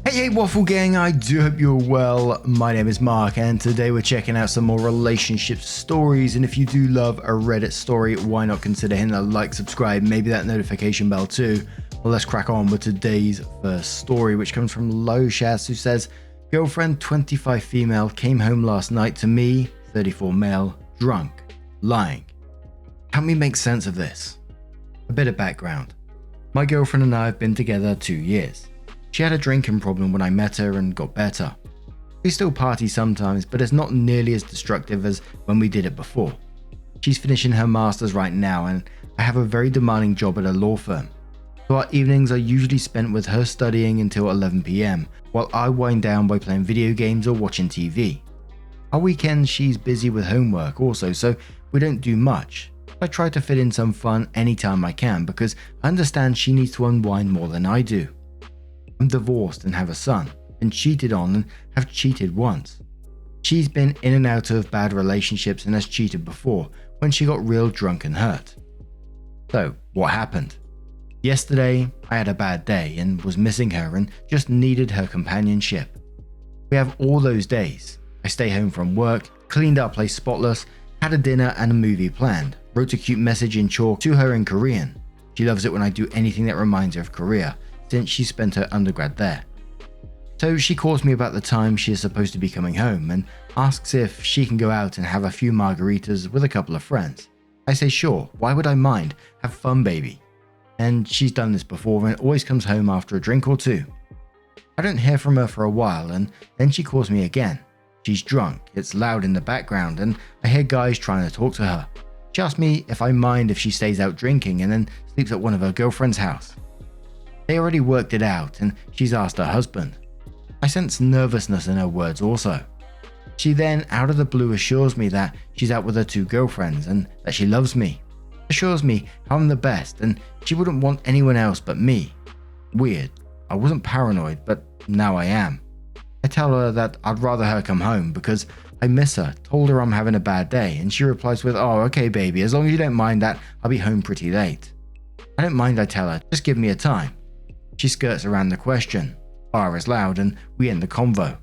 Hey Waffle Gang, I do hope you're well. My name is Mark and today we're checking out some more relationship stories, and if you do love a Reddit story, why not consider hitting that like, subscribe, maybe that notification bell too. Well, let's crack on with today's first story, which comes from lyoshas, who says, girlfriend 25 female came home last night to me 34 male, drunk, lying. Help me make sense of this. A bit of background. My girlfriend and I have been together 2 years. She had a drinking problem when I met her and got better. We still party sometimes, but it's not nearly as destructive as when we did it before. She's finishing her masters right now, and I have a very demanding job at a law firm. So our evenings are usually spent with her studying until 11 PM, while I wind down by playing video games or watching TV. Our weekends she's busy with homework also, so we don't do much. I try to fit in some fun anytime I can because I understand she needs to unwind more than I do. I'm divorced and have a son, been cheated on and have cheated once. She's been in and out of bad relationships and has cheated before when she got real drunk and hurt. So, what happened? Yesterday, I had a bad day and was missing her and just needed her companionship. We have all those days. I stay home from work, cleaned up place spotless, had a dinner and a movie planned, wrote a cute message in chalk to her in Korean. She loves it when I do anything that reminds her of Korea, since she spent her undergrad there. So she calls me about the time she is supposed to be coming home and asks if she can go out and have a few margaritas with a couple of friends. I say sure, why would I mind? Have fun, baby. And she's done this before and always comes home after a drink or two. I don't hear from her for a while and then she calls me again. She's drunk, it's loud in the background and I hear guys trying to talk to her. She asks me if I mind if she stays out drinking and then sleeps at one of her girlfriend's house. They already worked it out and she's asked her husband. I sense nervousness in her words also. She then out of the blue assures me that she's out with her 2 girlfriends and that she loves me. Assures me how I'm the best and she wouldn't want anyone else but me. Weird. I wasn't paranoid, but now I am. I tell her that I'd rather her come home because I miss her, told her I'm having a bad day, and she replies with, oh okay baby, as long as you don't mind that, I'll be home pretty late. I don't mind, I tell her, just give me a time. She skirts around the question. Bar is loud and we end the convo.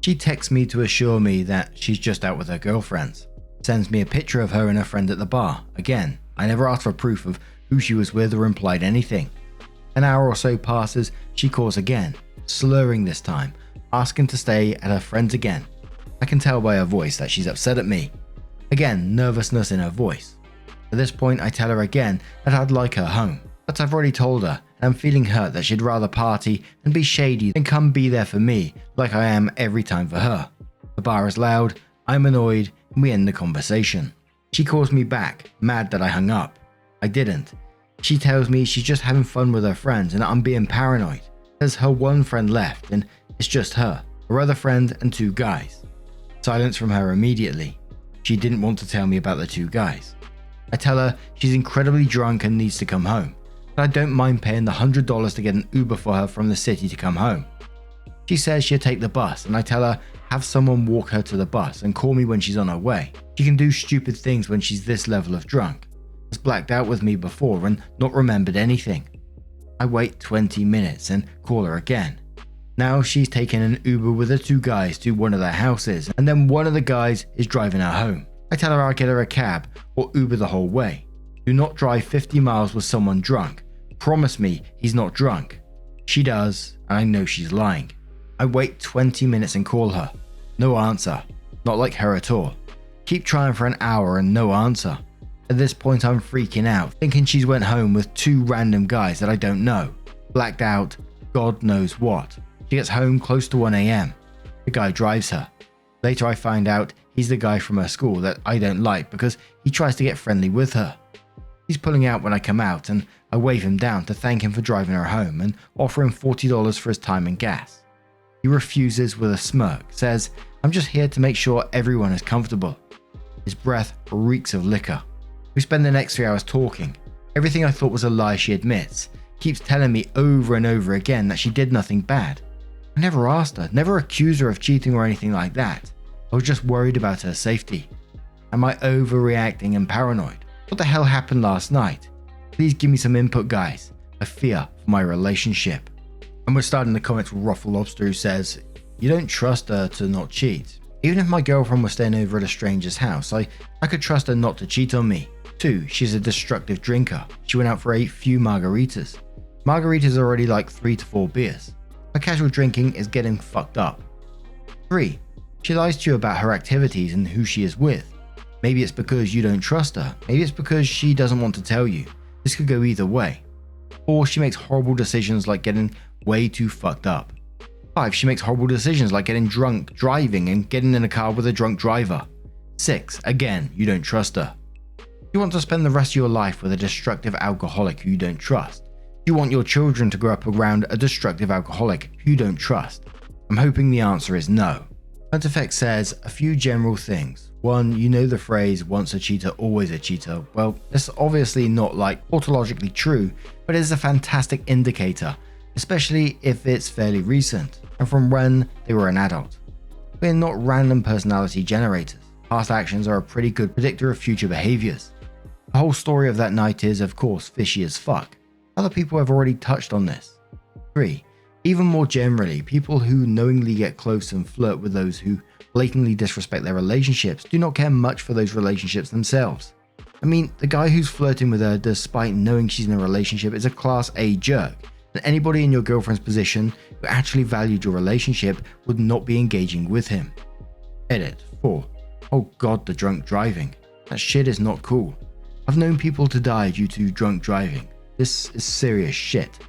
She texts me to assure me that she's just out with her girlfriends. Sends me a picture of her and her friend at the bar. Again, I never asked for proof of who she was with or implied anything. An hour or so passes, she calls again, slurring this time, asking to stay at her friend's again. I can tell by her voice that she's upset at me. Again, nervousness in her voice. At this point I tell her again that I'd like her home, but I've already told her and I'm feeling hurt that she'd rather party and be shady than come be there for me like I am every time for her. The bar is loud, I'm annoyed, and we end the conversation. She calls me back, mad that I hung up. I didn't. She tells me she's just having fun with her friends and I'm being paranoid. Says her one friend left and it's just her other friend and 2 guys. Silence from her immediately. She didn't want to tell me about the 2 guys. I tell her she's incredibly drunk and needs to come home. I don't mind paying the $100 to get an Uber for her from the city to come home. She says she'll take the bus and I tell her have someone walk her to the bus and call me when she's on her way. She can do stupid things when she's this level of drunk. Has blacked out with me before and not remembered anything. I wait 20 minutes and call her again. Now she's taken an Uber with the 2 guys to one of their houses and then one of the guys is driving her home. I tell her I'll get her a cab or Uber the whole way. Do not drive 50 miles with someone drunk. Promise me he's not drunk. She does, and I know she's lying. I wait 20 minutes and call her. No answer. Not like her at all. Keep trying for an hour and no answer. At this point I'm freaking out, thinking she's went home with 2 random guys that I don't know. Blacked out, God knows what. She gets home close to 1 AM. The guy drives her. Later I find out he's the guy from her school that I don't like because he tries to get friendly with her. He's pulling out when I come out and I wave him down to thank him for driving her home and offer him $40 for his time and gas. He refuses with a smirk, says, I'm just here to make sure everyone is comfortable. His breath reeks of liquor. We spend the next 3 hours talking. Everything I thought was a lie she admits. Keeps telling me over and over again that she did nothing bad. I never asked her, never accused her of cheating or anything like that. I was just worried about her safety. Am I overreacting and paranoid? What the hell happened last night? Please give me some input, guys. I fear for my relationship. And we're starting the comments with Ruffle Lobster, who says, you don't trust her to not cheat. Even if my girlfriend was staying over at a stranger's house, I could trust her not to cheat on me. 2, she's a destructive drinker. She went out for a few margaritas. Margaritas are already like 3 to 4 beers. Her casual drinking is getting fucked up. 3, she lies to you about her activities and who she is with. Maybe it's because you don't trust her. Maybe it's because she doesn't want to tell you. This could go either way. 4, she makes horrible decisions like getting way too fucked up. 5, she makes horrible decisions like getting drunk, driving, and getting in a car with a drunk driver. 6, again, you don't trust her. You want to spend the rest of your life with a destructive alcoholic who you don't trust. You want your children to grow up around a destructive alcoholic who you don't trust. I'm hoping the answer is no. Pontifex says a few general things. 1, you know the phrase, once a cheater, always a cheater. Well, it's obviously not like tautologically true, but it is a fantastic indicator, especially if it's fairly recent, and from when they were an adult. We're not random personality generators. Past actions are a pretty good predictor of future behaviors. The whole story of that night is, of course, fishy as fuck. Other people have already touched on this. 3, even more generally, people who knowingly get close and flirt with those who blatantly disrespect their relationships do not care much for those relationships themselves. I mean, the guy who's flirting with her despite knowing she's in a relationship is a class A jerk, and anybody in your girlfriend's position who actually valued your relationship would not be engaging with him. Edit. 4. Oh god, the drunk driving. That shit is not cool. I've known people to die due to drunk driving. This is serious shit.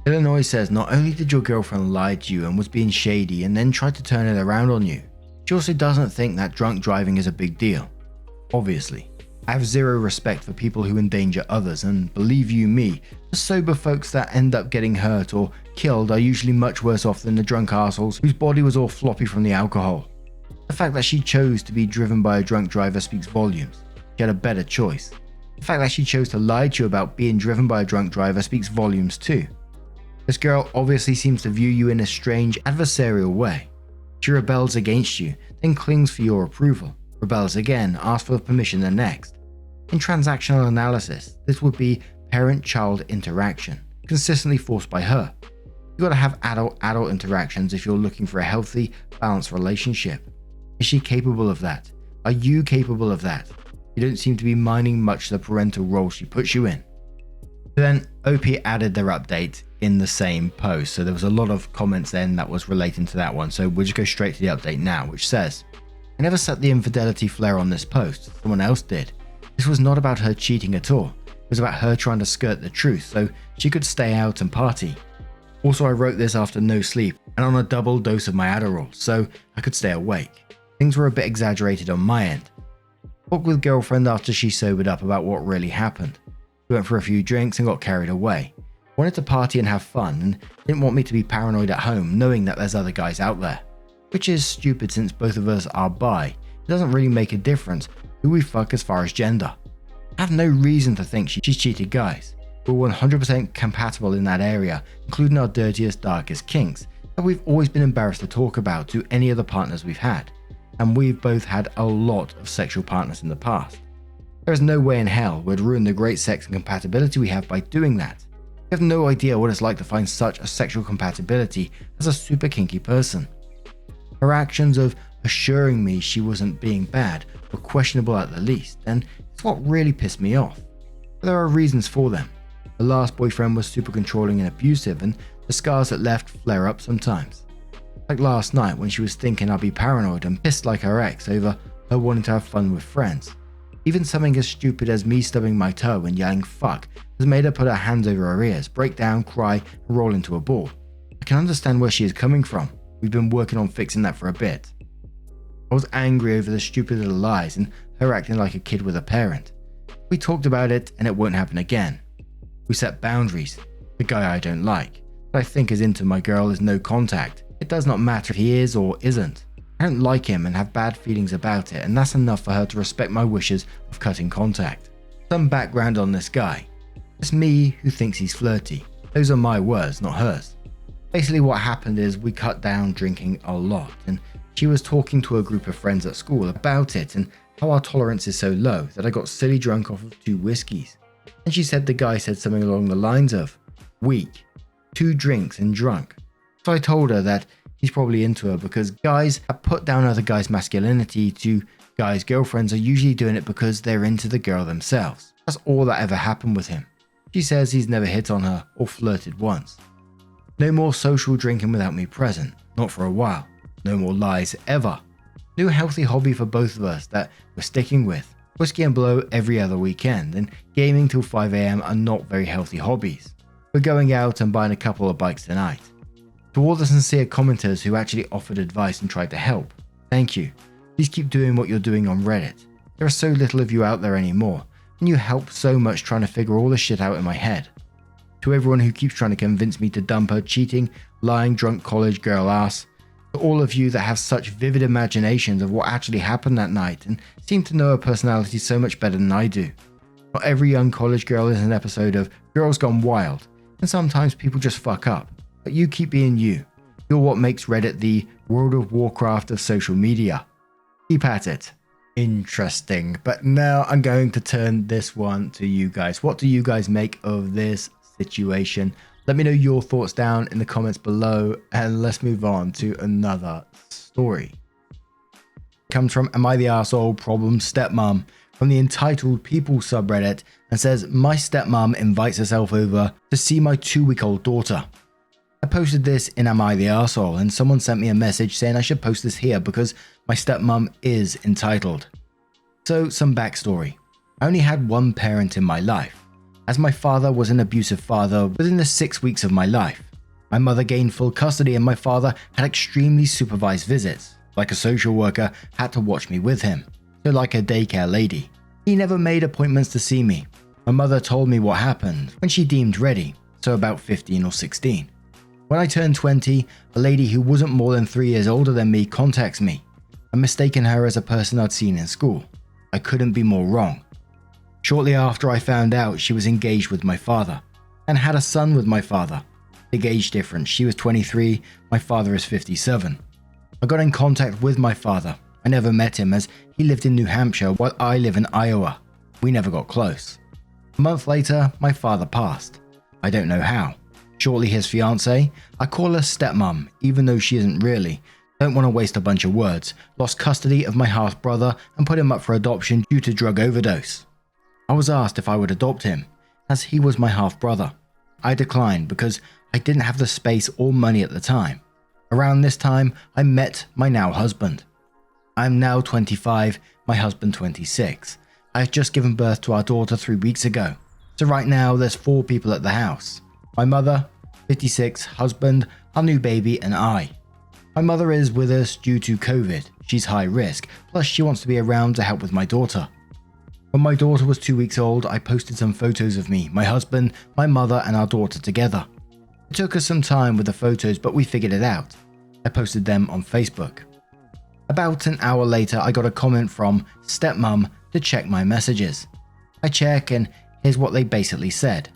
Illinois says not only did your girlfriend lie to you and was being shady and then tried to turn it around on you, she also doesn't think that drunk driving is a big deal. Obviously. I have zero respect for people who endanger others, and believe you me, the sober folks that end up getting hurt or killed are usually much worse off than the drunk assholes whose body was all floppy from the alcohol. The fact that she chose to be driven by a drunk driver speaks volumes. She had a better choice. The fact that she chose to lie to you about being driven by a drunk driver speaks volumes too. This girl obviously seems to view you in a strange, adversarial way. She rebels against you, then clings for your approval, rebels again, asks for permission the next. In transactional analysis, this would be parent-child interaction, consistently forced by her. You gotta have adult-adult interactions if you're looking for a healthy, balanced relationship. Is she capable of that? Are you capable of that? You don't seem to be minding much the parental role she puts you in. Then OP added their update in the same post, so there was a lot of comments then that was relating to that one, so we'll just go straight to the update now, which says, I never set the infidelity flare on this post, someone else did. This was not about her cheating at all, it was about her trying to skirt the truth so she could stay out and party. Also, I wrote this after no sleep and on a double dose of my Adderall, so I could stay awake. Things were a bit exaggerated on my end. Talked with girlfriend after she sobered up about what really happened. We went for a few drinks and got carried away. Wanted to party and have fun and didn't want me to be paranoid at home knowing that there's other guys out there. Which is stupid since both of us are bi. It doesn't really make a difference who we fuck as far as gender. I have no reason to think she's cheated guys. We're 100% compatible in that area, including our dirtiest, darkest kinks that we've always been embarrassed to talk about to any other partners we've had. And we've both had a lot of sexual partners in the past. There is no way in hell we'd ruin the great sex and compatibility we have by doing that. We have no idea what it's like to find such a sexual compatibility as a super kinky person. Her actions of assuring me she wasn't being bad were questionable at the least, and it's what really pissed me off. But there are reasons for them. The last boyfriend was super controlling and abusive, and the scars it left flare up sometimes. Like last night when she was thinking I'd be paranoid and pissed like her ex over her wanting to have fun with friends. Even something as stupid as me stubbing my toe and yelling fuck has made her put her hands over her ears, break down, cry, and roll into a ball. I can understand where she is coming from. We've been working on fixing that for a bit. I was angry over the stupid little lies and her acting like a kid with a parent. We talked about it and it won't happen again. We set boundaries. The guy I don't like, that I think is into my girl, is no contact. It does not matter if he is or isn't. I don't like him and have bad feelings about it, and that's enough for her to respect my wishes of cutting contact. Some background on this guy. It's me who thinks he's flirty. Those are my words, not hers. Basically what happened is we cut down drinking a lot, and she was talking to a group of friends at school about it and how our tolerance is so low that I got silly drunk off of 2 whiskeys. And she said the guy said something along the lines of, weak. 2 drinks and drunk. So I told her that he's probably into her because guys have put down other guys' masculinity to guys' girlfriends are usually doing it because they're into the girl themselves. That's all that ever happened with him. She says he's never hit on her or flirted once. No more social drinking without me present, not for a while. No more lies ever. New healthy hobby for both of us that we're sticking with. Whiskey and blow every other weekend, and gaming till 5 AM are not very healthy hobbies. We're going out and buying a couple of bikes tonight. To all the sincere commenters who actually offered advice and tried to help, thank you. Please keep doing what you're doing on Reddit. There are so little of you out there anymore, and you help so much trying to figure all this shit out in my head. To everyone who keeps trying to convince me to dump her cheating, lying, drunk college girl ass. To all of you that have such vivid imaginations of what actually happened that night and seem to know her personality so much better than I do. Not every young college girl is an episode of Girls Gone Wild, and sometimes people just fuck up. But you keep being you. You're what makes Reddit the World of Warcraft of social media. Keep at it. Interesting. But now I'm going to turn this one to you guys. What do you guys make of this situation? Let me know your thoughts down in the comments below, and let's move on to another story. It comes from Am I the Arsehole Problem Stepmom from the entitled People subreddit and says, my stepmom invites herself over to see my 2-week-old daughter. I posted this in Am I the Arsehole and someone sent me a message saying I should post this here because my stepmom is entitled. So some backstory. I only had one parent in my life, as my father was an abusive father within the 6 weeks of my life. My mother gained full custody and my father had extremely supervised visits, like a social worker had to watch me with him, so like a daycare lady. He never made appointments to see me. My mother told me what happened when she deemed ready, so about 15 or 16. When I turned 20, a lady who wasn't more than 3 years older than me contacts me. I mistaken her as a person I'd seen in school. I couldn't be more wrong. Shortly after I found out she was engaged with my father, and had a son with my father. Big age difference, she was 23, my father is 57. I got in contact with my father. I never met him as he lived in New Hampshire while I live in Iowa. We never got close. A month later, my father passed. I don't know how. Shortly his fiancée, I call her stepmom, even though she isn't really. Don't want to waste a bunch of words. Lost custody of my half brother and put him up for adoption due to drug overdose. I was asked if I would adopt him, as he was my half brother. I declined because I didn't have the space or money at the time. Around this time, I met my now husband. I am now 25, my husband 26. I had just given birth to our daughter 3 weeks ago. So right now there's 4 people at the house. My mother, 56, husband, our new baby, and I. My mother is with us due to COVID. She's high risk, plus she wants to be around to help with my daughter. When my daughter was 2 weeks old, I posted some photos of me, my husband, my mother, and our daughter together. It took us some time with the photos, but we figured it out. I posted them on Facebook. About an hour later, I got a comment from stepmom to check my messages. I check, and here's what they basically said.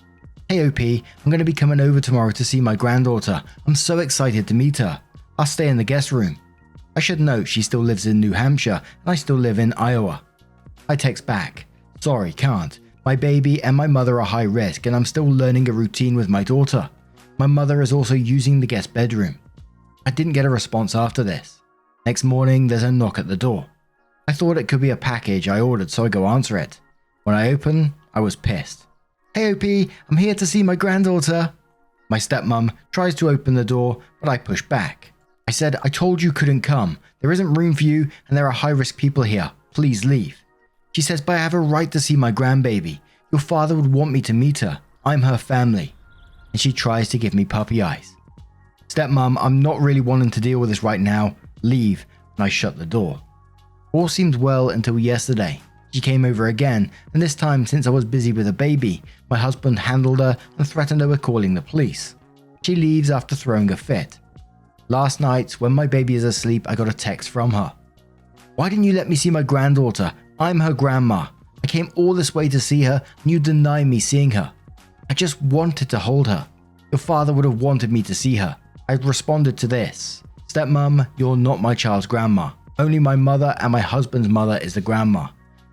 Hey OP, I'm going to be coming over tomorrow to see my granddaughter. I'm so excited to meet her. I'll stay in the guest room. I should note she still lives in New Hampshire and I still live in Iowa. I text back. Sorry, can't. My baby and my mother are high risk and I'm still learning a routine with my daughter. My mother is also using the guest bedroom. I didn't get a response after this. Next morning, there's a knock at the door. I thought it could be a package I ordered, so I go answer it. When I open, I was pissed. Hey OP, I'm here to see my granddaughter. My stepmom tries to open the door, but I push back. I said, I told you couldn't come. There isn't room for you and there are high-risk people here. Please leave. She says, but I have a right to see my grandbaby. Your father would want me to meet her. I'm her family. And she tries to give me puppy eyes. Stepmom, I'm not really wanting to deal with this right now. Leave. And I shut the door. All seemed well until yesterday. She came over again, and this time, since I was busy with a baby, my husband handled her and threatened her with calling the police. She leaves after throwing a fit. Last night, when my baby is asleep, I got a text from her. Why didn't you let me see my granddaughter? I'm her grandma. I came all this way to see her, and you deny me seeing her. I just wanted to hold her. Your father would have wanted me to see her. I responded to this. Stepmom, you're not my child's grandma. Only my mother and my husband's mother is the grandma.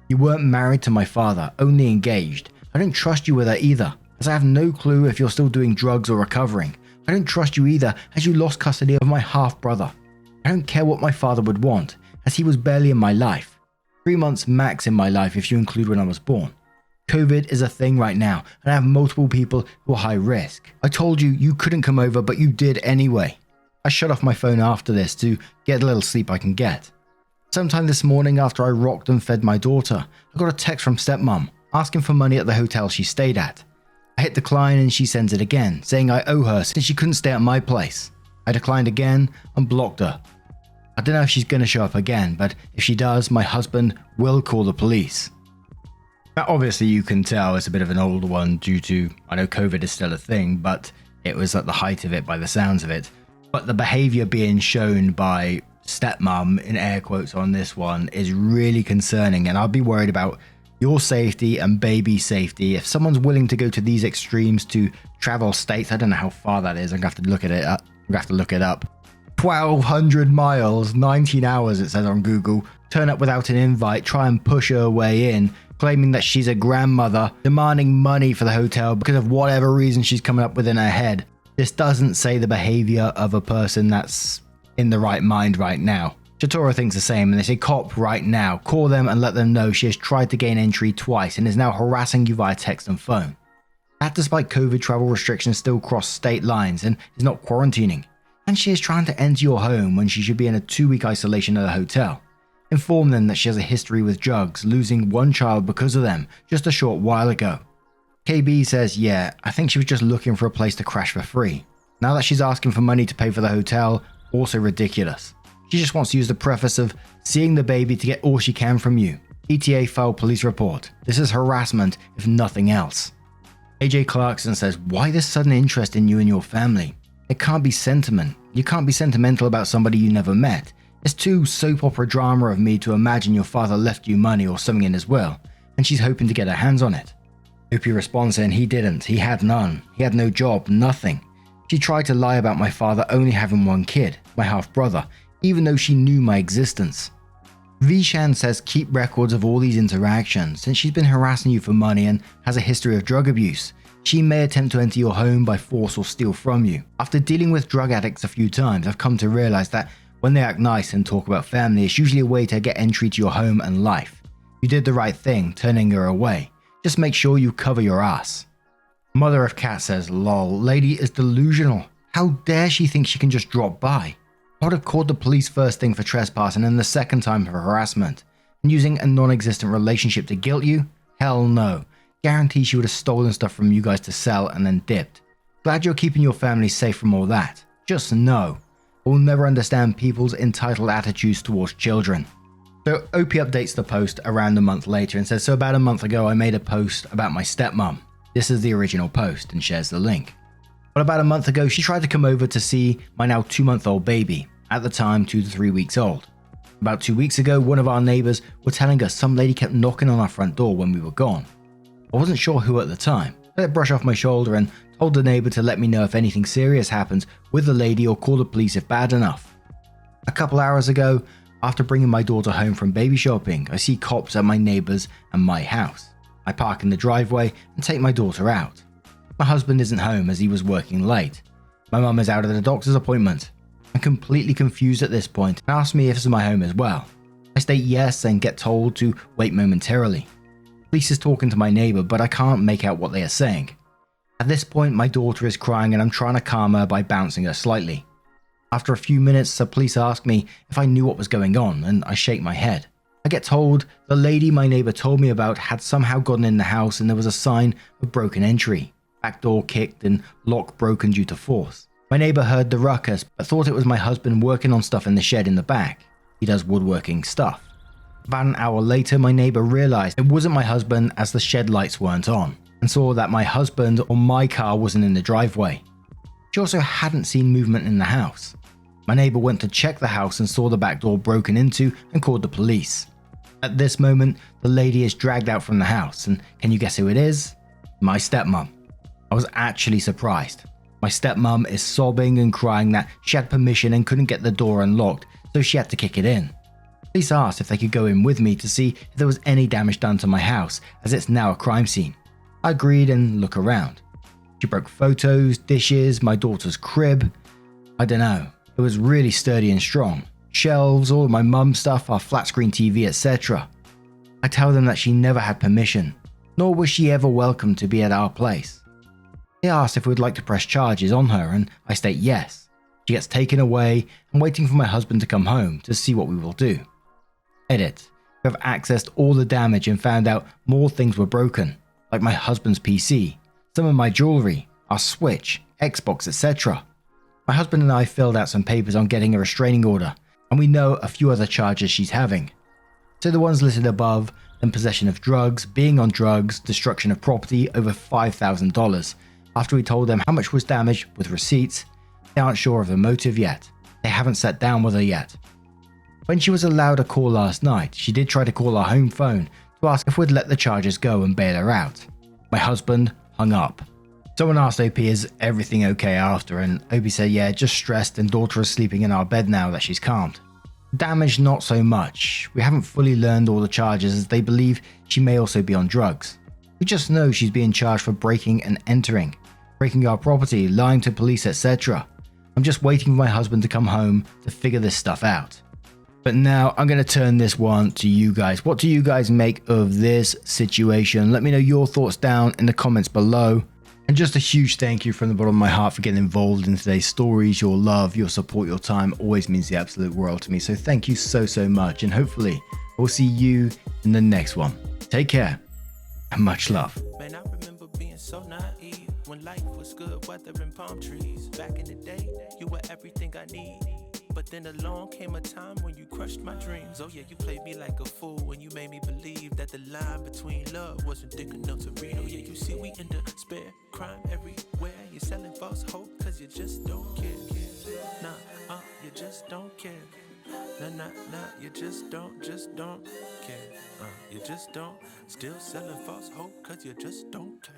You weren't married to my father, only engaged. I don't trust you with her either, as I have no clue if you're still doing drugs or recovering. I don't trust you either, as you lost custody of my half-brother. I don't care what my father would want, as he was barely in my life. 3 months max in my life if you include when I was born. COVID is a thing right now, and I have multiple people who are high risk. I told you you couldn't come over, but you did anyway. I shut off my phone after this to get a little sleep I can get. Sometime this morning after I rocked and fed my daughter, I got a text from stepmom asking for money at the hotel she stayed at. I hit decline and she sends it again, saying I owe her since she couldn't stay at my place. I declined again and blocked her. I don't know if she's going to show up again, but if she does, my husband will call the police. Now, obviously you can tell it's a bit of an old one due to, I know COVID is still a thing, but it was at the height of it by the sounds of it. But the behavior being shown by stepmom, in air quotes on this one, is really concerning, and I'll be worried about your safety and baby safety. If someone's willing to go to these extremes to travel states, I don't know how far that is, I'm going to have to look at it up. 1,200 miles, 19 hours it says on Google, turn up without an invite, try and push her way in, claiming that she's a grandmother, demanding money for the hotel because of whatever reason she's coming up with in her head. This doesn't say the behavior of a person that's in the right mind right now. Chatora thinks the same, and they say cop right now, call them and let them know she has tried to gain entry twice and is now harassing you via text and phone. That despite COVID travel restrictions still cross state lines and is not quarantining. And she is trying to enter your home when she should be in a 2-week isolation at a hotel. Inform them that she has a history with drugs, losing one child because of them just a short while ago. KB says, yeah, I think she was just looking for a place to crash for free. Now that she's asking for money to pay for the hotel, also ridiculous. She just wants to use the preface of seeing the baby to get all she can from you. ETA file police report. This is harassment, if nothing else. AJ Clarkson says, why this sudden interest in you and your family? It can't be sentiment. You can't be sentimental about somebody you never met. It's too soap opera drama of me to imagine your father left you money or something in his will, and she's hoping to get her hands on it. Opie responds saying he didn't, he had none, he had no job, nothing. She tried to lie about my father only having one kid, my half-brother, even though she knew my existence. Vishan says keep records of all these interactions, since she's been harassing you for money and has a history of drug abuse. She may attempt to enter your home by force or steal from you. After dealing with drug addicts a few times, I've come to realize that when they act nice and talk about family, it's usually a way to get entry to your home and life. You did the right thing, turning her away. Just make sure you cover your ass. Mother of Cat says, lol, lady is delusional. How dare she think she can just drop by? I would have called the police first thing for trespassing and the second time for harassment. And using a non-existent relationship to guilt you? Hell no. Guarantee she would have stolen stuff from you guys to sell and then dipped. Glad you're keeping your family safe from all that. Just know, I will never understand people's entitled attitudes towards children. So Opie updates the post around a month later and says, so about a month ago I made a post about my stepmom. This is the original post and shares the link. But about a month ago she tried to come over to see my now 2-month-old baby, at the time 2 to 3 weeks old. About 2 weeks ago one of our neighbors were telling us some lady kept knocking on our front door when we were gone. I wasn't sure who at the time. I let it brush off my shoulder and told the neighbor to let me know if anything serious happens with the lady or call the police if bad enough. A couple hours ago, after bringing my daughter home from baby shopping, I see cops at my neighbor's and my house. I park in the driveway and take my daughter out. My husband isn't home as he was working late. My mum is out at a doctor's appointment. I'm completely confused at this point and ask me if this is my home as well. I state yes and get told to wait momentarily. Police is talking to my neighbor, but I can't make out what they are saying. At this point, my daughter is crying and I'm trying to calm her by bouncing her slightly. After a few minutes, the police ask me if I knew what was going on, and I shake my head. I get told the lady my neighbor told me about had somehow gotten in the house and there was a sign of broken entry. Back door kicked and lock broken due to force. My neighbor heard the ruckus, but thought it was my husband working on stuff in the shed in the back. He does woodworking stuff. About an hour later, my neighbor realized it wasn't my husband as the shed lights weren't on, and saw that my husband or my car wasn't in the driveway. She also hadn't seen movement in the house. My neighbor went to check the house and saw the back door broken into and called the police. At this moment, the lady is dragged out from the house, and can you guess who it is? My stepmom. I was actually surprised. My stepmom is sobbing and crying that she had permission and couldn't get the door unlocked, so she had to kick it in. Police asked if they could go in with me to see if there was any damage done to my house, as it's now a crime scene. I agreed and look around. She broke photos, dishes, my daughter's crib. I don't know. It was really sturdy and strong. Shelves, all of my mum's stuff, our flat screen TV, etc. I tell them that she never had permission, nor was she ever welcome to be at our place. They asked if we'd like to press charges on her, and I state yes. She gets taken away. I'm waiting for my husband to come home to see what we will do. Edit. We have accessed all the damage and found out more things were broken, like my husband's PC, some of my jewelry, our Switch, Xbox, etc. My husband and I filled out some papers on getting a restraining order, and we know a few other charges she's having. So the ones listed above, then possession of drugs, being on drugs, destruction of property over $5,000. After we told them how much was damaged with receipts, they aren't sure of the motive yet. They haven't sat down with her yet. When she was allowed a call last night, she did try to call our home phone to ask if we'd let the charges go and bail her out. My husband hung up. Someone asked OP, is everything okay after, and OP said yeah, just stressed and daughter is sleeping in our bed now that she's calmed. Damage not so much. We haven't fully learned all the charges as they believe she may also be on drugs. We just know she's being charged for breaking and entering, breaking our property, lying to police, etc. I'm just waiting for my husband to come home to figure this stuff out. But now I'm going to turn this one to you guys. What do you guys make of this situation? Let me know your thoughts down in the comments below. And just a huge thank you from the bottom of my heart for getting involved in today's stories. Your love, your support, your time always means the absolute world to me. So thank you so much. And hopefully we'll see you in the next one. Take care and much love. Man, I remember being so naive when life was good, weather and palm trees. Back in the day, you were everything I need. But then along came a time when you crushed my dreams. Oh yeah, you played me like a fool when you made me believe that the line between love wasn't thick enough to read. Oh yeah, you see we in despair, crime everywhere. You're selling false hope cause you just don't care. Nah, you just don't care. Nah, you just don't care. You just don't. Still selling false hope cause you just don't care.